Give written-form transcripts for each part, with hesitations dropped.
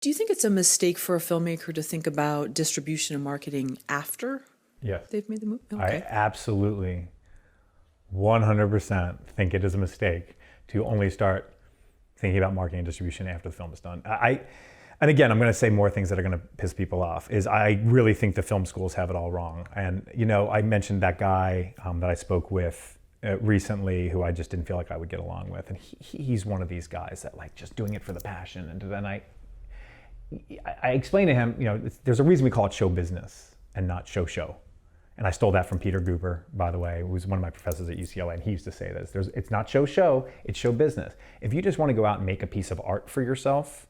Do you think it's a mistake for a filmmaker to think about distribution and marketing after Yes. they've made the movie? I Okay. absolutely 100% think it is a mistake to only start thinking about marketing and distribution after the film is done. And again, I'm going to say more things that are going to piss people off, is I really think the film schools have it all wrong. And, I mentioned that guy that I spoke with recently who I just didn't feel like I would get along with. And he's one of these guys that like just doing it for the passion. And then I explained to him, there's a reason we call it show business and not show. And I stole that from Peter Guber, by the way, who was one of my professors at UCLA, and he used to say this. It's not show, it's show business. If you just want to go out and make a piece of art for yourself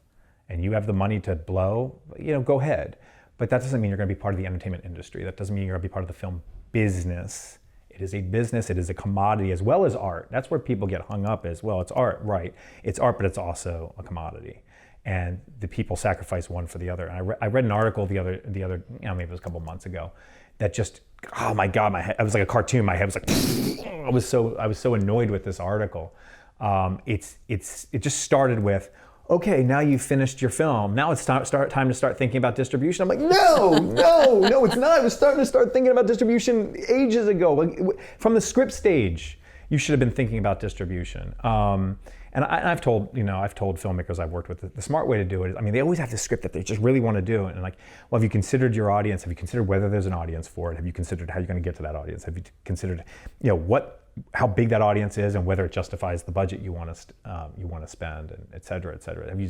and you have the money to blow, go ahead. But that doesn't mean you're going to be part of the entertainment industry. That doesn't mean you're going to be part of the film business. It is a business, it is a commodity as well as art. That's where people get hung up as well. It's art, right. It's art, but it's also a commodity. And the people sacrifice one for the other. And I read an article the other, maybe it was a couple months ago, that just, oh my God, my head, I was like a cartoon. My head was like, I was so annoyed with this article. It just started with, okay, now you've finished your film. Now it's time to start thinking about distribution. I'm like, no, it's not. I was starting to start thinking about distribution ages ago. Like, from the script stage, you should have been thinking about distribution. And I've told filmmakers I've worked with, the smart way to do it is, they always have this script that they just really want to do. And like, well, have you considered your audience? Have you considered whether there's an audience for it? Have you considered how you're going to get to that audience? Have you considered, how big that audience is and whether it justifies the budget you want to spend, and et cetera, et cetera. Have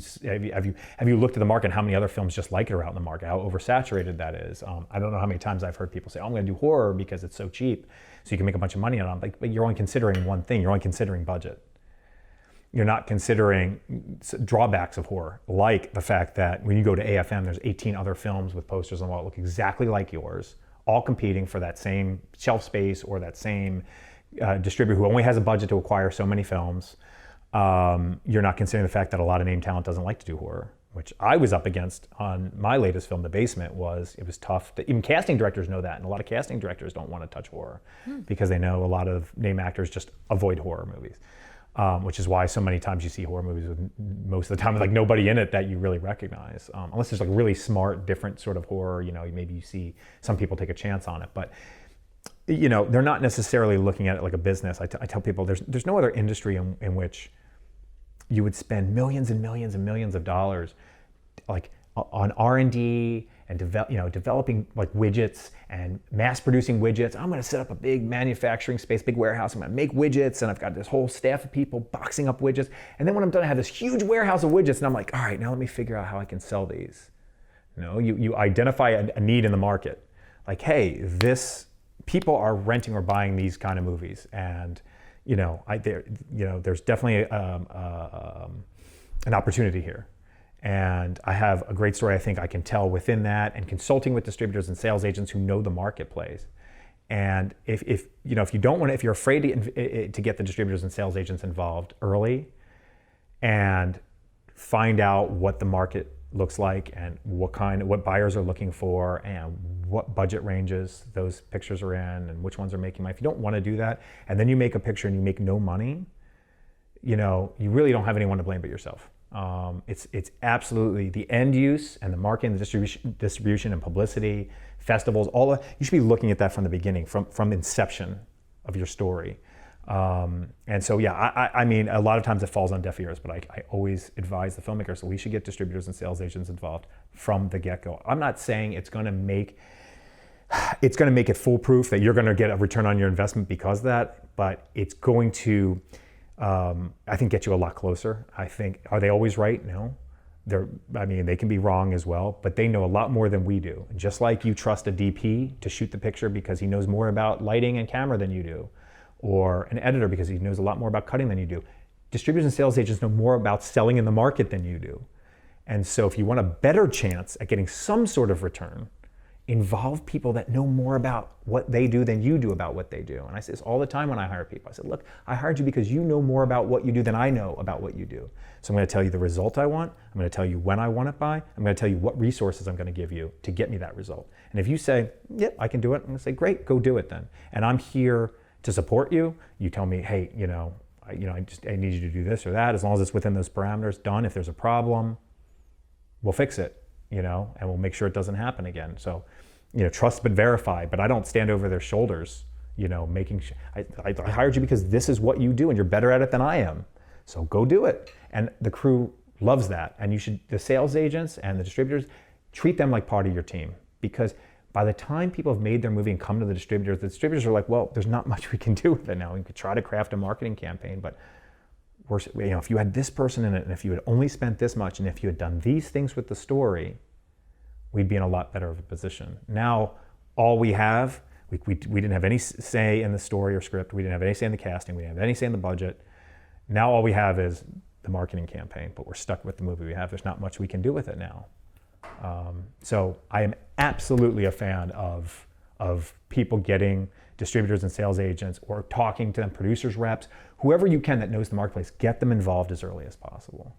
you looked at the market and how many other films just like it are out in the market? How oversaturated that is? I don't know how many times I've heard people say, "Oh, I'm going to do horror because it's so cheap, so you can make a bunch of money on it." But you're only considering one thing. You're only considering budget. You're not considering drawbacks of horror, like the fact that when you go to AFM, there's 18 other films with posters on the wall that look exactly like yours, all competing for that same shelf space or that same distributor who only has a budget to acquire so many films. You're not considering the fact that a lot of name talent doesn't like to do horror, which I was up against on my latest film, The Basement. It was tough. Even casting directors know that, and a lot of casting directors don't want to touch horror because they know a lot of name actors just avoid horror movies. Which is why so many times you see horror movies with most of the time with like nobody in it that you really recognize, unless there's like really smart, different sort of horror. Maybe you see some people take a chance on it, but they're not necessarily looking at it like a business. I tell people there's no other industry in which you would spend millions and millions and millions of dollars like on R&D and developing like widgets and mass producing widgets. I'm going to set up a big manufacturing space, big warehouse. I'm going to make widgets, and I've got this whole staff of people boxing up widgets. And then when I'm done, I have this huge warehouse of widgets, and I'm like, all right, now let me figure out how I can sell these. You identify a need in the market, like, hey, people are renting or buying these kind of movies, and there's definitely an opportunity here. And I have a great story I think I can tell within that, and consulting with distributors and sales agents who know the marketplace. And if you're afraid to get the distributors and sales agents involved early and find out what the market looks like and what buyers are looking for and what budget ranges those pictures are in and which ones are making money. If you don't want to do that, and then you make a picture and you make no money, you really don't have anyone to blame but yourself. It's absolutely the end use and the marketing, the distribution and publicity, festivals, you should be looking at that from the beginning, from inception of your story. And so, yeah, a lot of times it falls on deaf ears, but I always advise the filmmakers, so we should get distributors and sales agents involved from the get-go. I'm not saying it's going to make it foolproof that you're going to get a return on your investment because of that, but it's going to, I think, get you a lot closer. Are they always right? No. They can be wrong as well, but they know a lot more than we do. Just like you trust a DP to shoot the picture because he knows more about lighting and camera than you do, or an editor because he knows a lot more about cutting than you do. Distributors and sales agents know more about selling in the market than you do. And so if you want a better chance at getting some sort of return, involve people that know more about what they do than you do about what they do. And I say this all the time when I hire people. I said, look, I hired you because you know more about what you do than I know about what you do. So I'm going to tell you the result I want. I'm going to tell you when I want it by. I'm going to tell you what resources I'm going to give you to get me that result. And if you say, yep, I can do it, I'm going to say, great, go do it then. And I'm here to support you. You tell me, hey, I need you to do this or that. As long as it's within those parameters, done. If there's a problem, we'll fix it, and we'll make sure it doesn't happen again. So, trust but verify. But I don't stand over their shoulders, making sure I hired you because this is what you do and you're better at it than I am. So go do it. And the crew loves that. And the sales agents and the distributors, treat them like part of your team, because by the time people have made their movie and come to the distributors are like, well, there's not much we can do with it now. We could try to craft a marketing campaign, but if you had this person in it, and if you had only spent this much, and if you had done these things with the story, we'd be in a lot better of a position. Now, all we have, we didn't have any say in the story or script. We didn't have any say in the casting. We didn't have any say in the budget. Now all we have is the marketing campaign, but we're stuck with the movie we have. There's not much we can do with it now. So I am absolutely a fan of people getting distributors and sales agents, or talking to them, producers, reps, whoever you can that knows the marketplace, get them involved as early as possible.